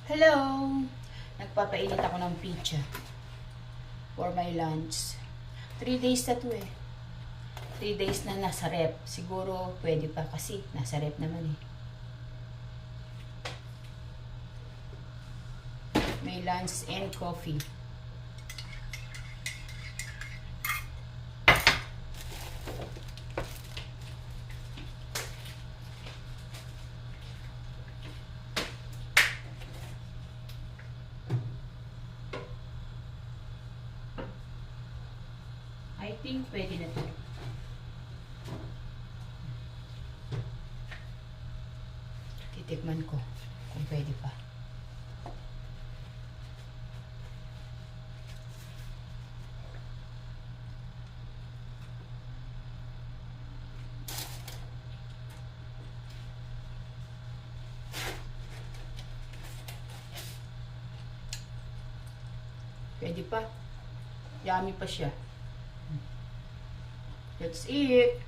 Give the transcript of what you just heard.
Hello! Nagpapainit ako ng pizza for my lunch. 3 days na to eh. 3 days na nasa rep. Siguro pwede pa kasi nasa rep naman eh. May lunch and coffee. I think pwede na to. Titikman ko kung pwede pa. Pwede pa. Yummy pa siya. That's it.